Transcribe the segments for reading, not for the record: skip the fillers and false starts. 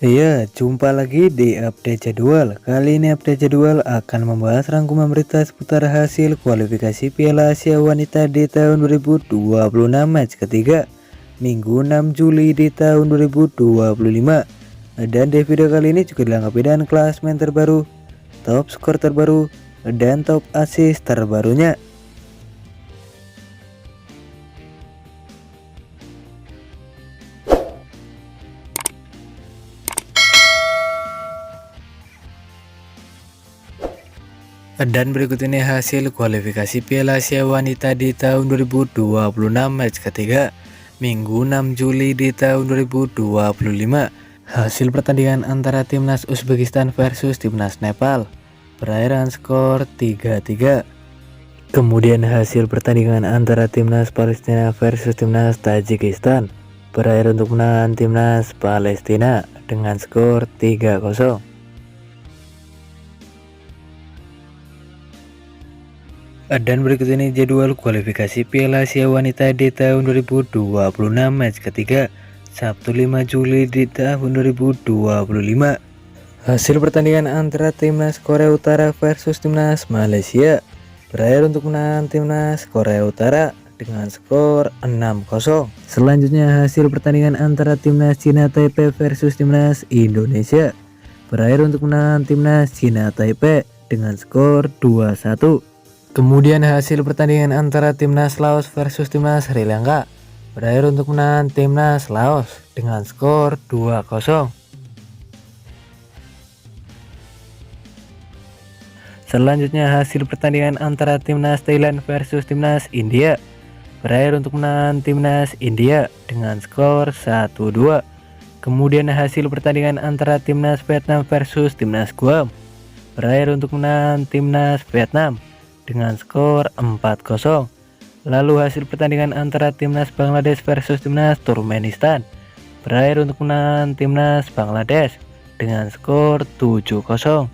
Iya, jumpa lagi di update jadwal. Kali ini update jadwal akan membahas rangkuman berita seputar hasil kualifikasi Piala Asia Wanita di tahun 2026 match ketiga, Minggu 6 Juli di tahun 2025. Dan di video kali ini juga dilengkapi dengan klasmen terbaru, top skor terbaru, dan top assist terbarunya. Dan berikut ini hasil kualifikasi Piala Asia Wanita di tahun 2026 match ketiga, Minggu 6 Juli di tahun 2025. Hasil pertandingan antara timnas Uzbekistan versus timnas Nepal berakhir skor 3-3. Kemudian hasil pertandingan antara timnas Palestina versus timnas Tajikistan berakhir untuk menang timnas Palestina dengan skor 3-0. Dan berikut ini jadwal kualifikasi Piala Asia Wanita di tahun 2026 match ketiga, Sabtu 5 Juli di tahun 2025. Hasil pertandingan antara timnas Korea Utara versus timnas Malaysia berakhir untuk menang timnas Korea Utara dengan skor 6-0. Selanjutnya hasil pertandingan antara timnas Cina Taipei versus timnas Indonesia berakhir untuk menang timnas Cina Taipei dengan skor 2-1. Kemudian hasil pertandingan antara timnas Laos versus timnas Sri Lanka berakhir untuk menang timnas Laos dengan skor 2-0. Selanjutnya hasil pertandingan antara timnas Thailand versus timnas India berakhir untuk menang timnas India dengan skor 1-2. Kemudian hasil pertandingan antara timnas Vietnam versus timnas Guam berakhir untuk menang timnas Vietnam dengan skor 4-0. Lalu hasil pertandingan antara timnas Bangladesh versus timnas Turkmenistan berakhir untuk menang timnas Bangladesh dengan skor 7-0.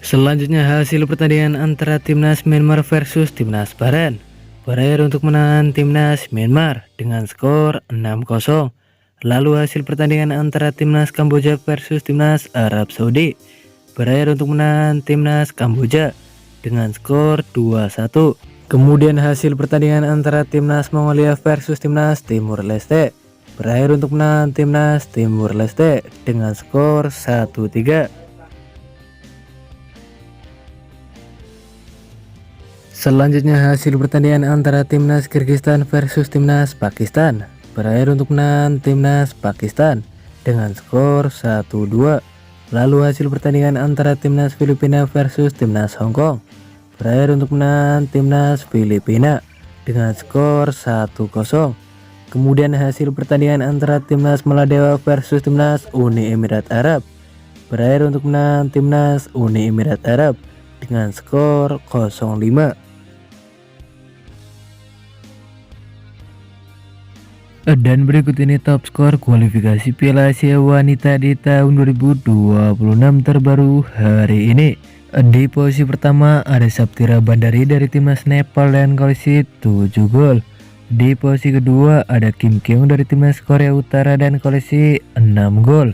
Selanjutnya hasil pertandingan antara timnas Myanmar versus timnas Bahrain berakhir untuk menang timnas Myanmar dengan skor 6-0. Lalu hasil pertandingan antara timnas Kamboja versus timnas Arab Saudi berakhir untuk menang timnas Kamboja dengan skor 2-1. Kemudian hasil pertandingan antara timnas Mongolia versus timnas Timur Leste berakhir untuk menang timnas Timur Leste dengan skor 1-3. Selanjutnya hasil pertandingan antara timnas Kyrgyzstan versus timnas Pakistan berakhir untuk menang timnas Pakistan dengan skor 1-2. Lalu hasil pertandingan antara timnas Filipina versus timnas Hong Kong berakhir untuk menang timnas Filipina dengan skor 1-0. Kemudian hasil pertandingan antara timnas Maladewa versus timnas Uni Emirat Arab berakhir untuk menang timnas Uni Emirat Arab dengan skor 0-5. Dan berikut ini top skor kualifikasi Piala Asia Wanita di tahun 2026 terbaru hari ini. Di posisi pertama ada Saptira Bandari dari timnas Nepal dan koleksi 7 gol. Di posisi kedua ada Kim Kyung dari timnas Korea Utara dan koleksi 6 gol.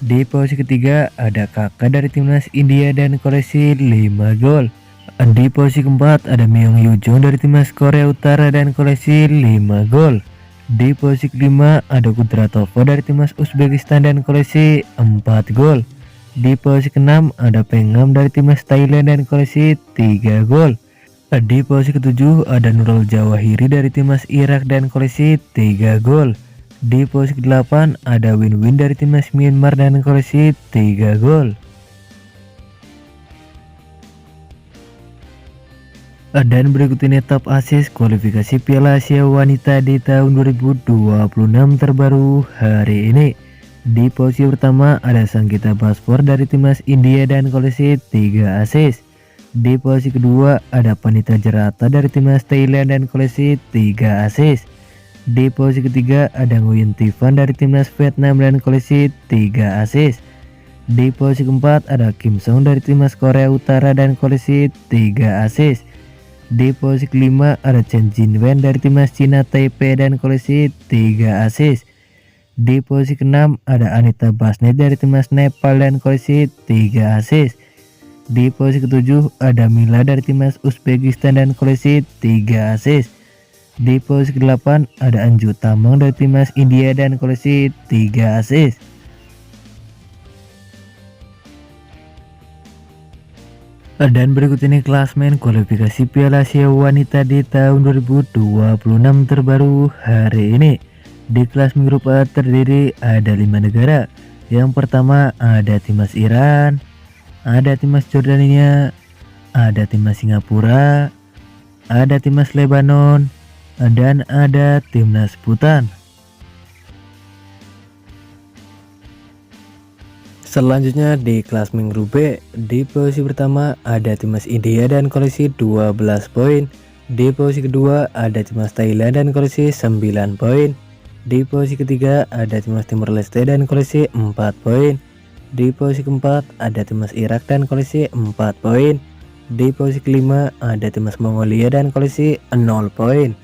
Di posisi ketiga ada Kakak dari timnas India dan koleksi 5 gol. Di posisi keempat ada Myung Yoo Jung dari timnas Korea Utara dan koleksi 5 gol. Di posisi kelima ada Kudratova dari timnas Uzbekistan dan koleksi 4 gol. Di posisi keenam ada Pengam dari timnas Thailand dan koleksi 3 gol. Di posisi ketujuh ada Nurul Jawahiri dari timnas Irak dan koleksi 3 gol. Di posisi ke-8 ada Win Win dari timnas Myanmar dan koleksi 3 gol. Dan berikut ini top assist kualifikasi Piala Asia Wanita di tahun 2026 terbaru hari ini. Di posisi pertama ada Sanggita Bhaspor dari timnas India dan koleksi 3 assist. Di posisi kedua ada Panita Jerata dari timnas Thailand dan koleksi 3 assist. Di posisi ketiga ada Nguyen Thi Van dari timnas Vietnam dan koleksi 3 assist. Di posisi keempat ada Kim Song dari timnas Korea Utara dan koleksi 3 assist. Di posisi kelima ada Chen Jinwen dari timnas Cina Taipei dan koleksi 3 assist. Di posisi keenam ada Anita Basnet dari timnas Nepal dan koleksi 3 assist. Di posisi ketujuh ada Mila dari timnas Uzbekistan dan koleksi 3 assist. Di posisi ke-8 ada Anju Tamang dari timnas India dan koleksi 3 assist. Dan berikut ini klasmen kualifikasi Piala Asia Wanita di tahun 2026 terbaru hari ini. Di klasmen grup A terdiri ada 5 negara. Yang pertama ada timnas Iran, ada timnas Jordania, ada timnas Singapura, ada timnas Lebanon, dan ada timnas Bhutan. Selanjutnya di klasmen grup B, di posisi pertama ada timnas India dan koleksi 12 poin. Di posisi kedua ada timnas Thailand dan koleksi 9 poin. Di posisi ketiga ada timnas Timor Leste dan koleksi 4 poin. Di posisi keempat ada timnas Irak dan koleksi 4 poin. Di posisi kelima ada timnas Mongolia dan koleksi 0 poin.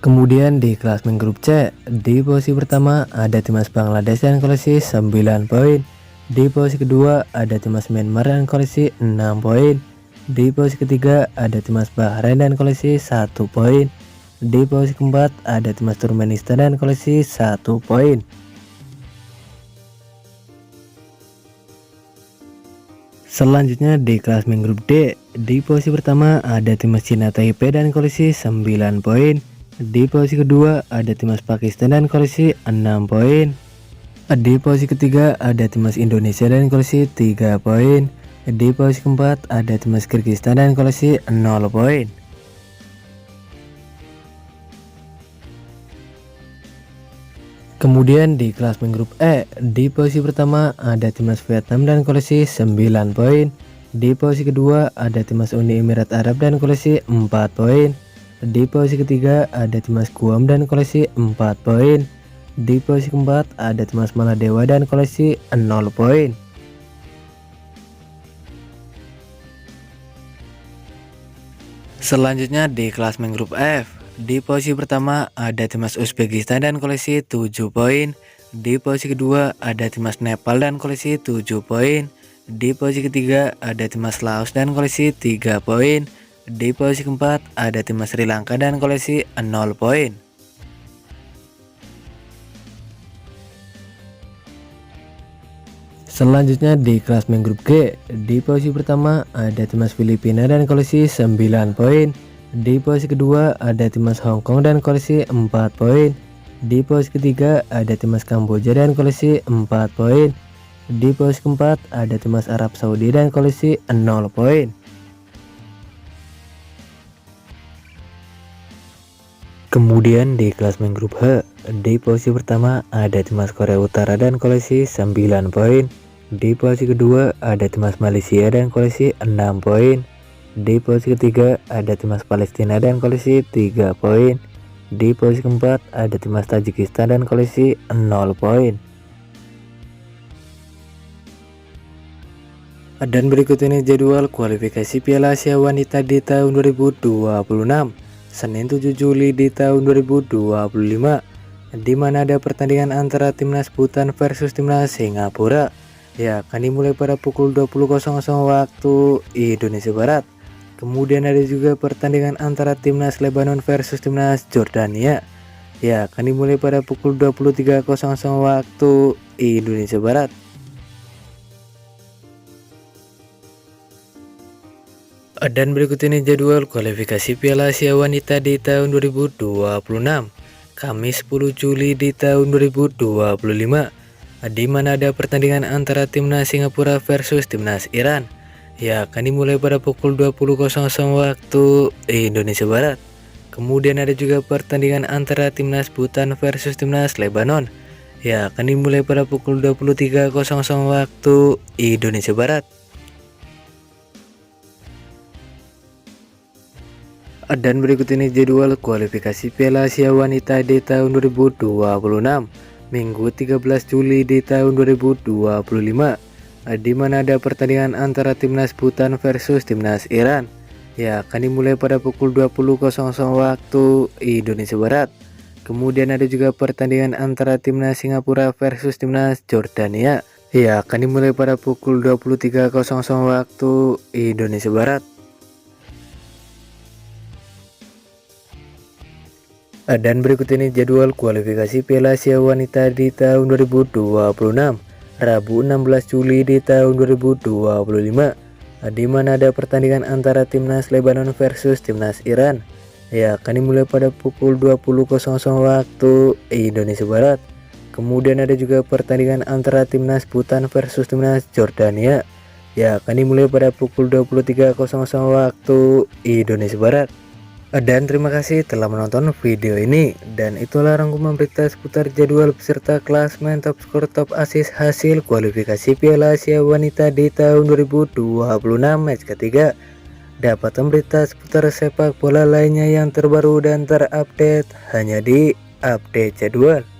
Kemudian di klasmen grup C, di posisi pertama ada timnas Bangladesh dan koleksi 9 poin. Di posisi kedua ada timnas Myanmar dan koleksi 6 poin. Di posisi ketiga ada timnas Bahrain dan koleksi 1 poin. Di posisi keempat ada timnas Turkmenistan dan koleksi 1 poin. Selanjutnya di klasmen grup D, di posisi pertama ada timnas Cina Taipei dan koleksi 9 poin. Di posisi kedua ada timnas Pakistan dan koleksi 6 poin. Di posisi ketiga ada timnas Indonesia dan koleksi 3 poin. Di posisi keempat ada timnas Kyrgyzstan dan koleksi 0 poin. Kemudian di klasmen grup E, di posisi pertama ada timnas Vietnam dan koleksi 9 poin. Di posisi kedua ada timnas Uni Emirat Arab dan koleksi 4 poin. Di posisi ketiga ada timnas Guam dan koleksi 4 poin. Di posisi keempat ada timnas Maladewa dan koleksi 0 poin. Selanjutnya di klasmen grup F, di posisi pertama ada timnas Uzbekistan dan koleksi 7 poin. Di posisi kedua ada timnas Nepal dan koleksi 7 poin. Di posisi ketiga ada timnas Laos dan koleksi 3 poin. Di posisi keempat ada timnas Sri Lanka dan koleksi 0 poin. Selanjutnya di klasmen grup G, di posisi pertama ada timnas Filipina dan koleksi 9 poin. Di posisi kedua ada timnas Hong Kong dan koleksi 4 poin. Di posisi ketiga ada timnas Kamboja dan koleksi 4 poin. Di posisi keempat ada timnas Arab Saudi dan koleksi 0 poin. Kemudian di klasmen grup H, di posisi pertama ada timnas Korea Utara dan koleksi 9 poin. Di posisi kedua ada timnas Malaysia dan koleksi 6 poin. Di posisi ketiga ada timnas Palestina dan koleksi 3 poin. Di posisi keempat ada timnas Tajikistan dan koleksi 0 poin. Dan berikut ini jadwal kualifikasi Piala Asia Wanita di tahun 2026. Senin 7 Juli di tahun 2025, di mana ada pertandingan antara timnas Bhutan versus timnas Singapura. Ya, akan dimulai pada pukul 20.00 waktu Indonesia Barat. Kemudian ada juga pertandingan antara timnas Lebanon versus timnas Jordania. Ya, akan dimulai pada pukul 23.00 waktu Indonesia Barat. Dan berikut ini jadwal kualifikasi Piala Asia Wanita di tahun 2026, Kamis 10 Juli di tahun 2025, di mana ada pertandingan antara timnas Singapura versus timnas Iran. Ya, akan dimulai pada pukul 20.00 waktu Indonesia Barat. Kemudian ada juga pertandingan antara timnas Bhutan versus timnas Lebanon. Ya, akan dimulai pada pukul 23.00 waktu Indonesia Barat. Dan berikut ini jadwal kualifikasi Piala Asia Wanita di tahun 2026, Minggu 13 Juli di tahun 2025, di mana ada pertandingan antara timnas Bhutan versus timnas Iran. Ya, akan dimulai pada pukul 20.00 waktu Indonesia Barat. Kemudian ada juga pertandingan antara timnas Singapura versus timnas Jordania. Ya, akan dimulai pada pukul 23.00 waktu Indonesia Barat. Dan berikut ini jadwal kualifikasi Piala Asia Wanita di tahun 2026, Rabu 16 Juli di tahun 2025, di mana ada pertandingan antara timnas Lebanon versus timnas Iran. Ya, akan dimulai pada pukul 20.00 waktu Indonesia Barat. Kemudian ada juga pertandingan antara timnas Bhutan versus timnas Jordania. Ya, akan dimulai pada pukul 23.00 waktu Indonesia Barat. Dan terima kasih telah menonton video ini, dan itulah rangkuman berita seputar jadwal beserta klasmen top skor top assist hasil kualifikasi Piala Asia Wanita di tahun 2026 match ketiga. Dapatkan berita seputar sepak bola lainnya yang terbaru dan terupdate hanya di Update Jadwal.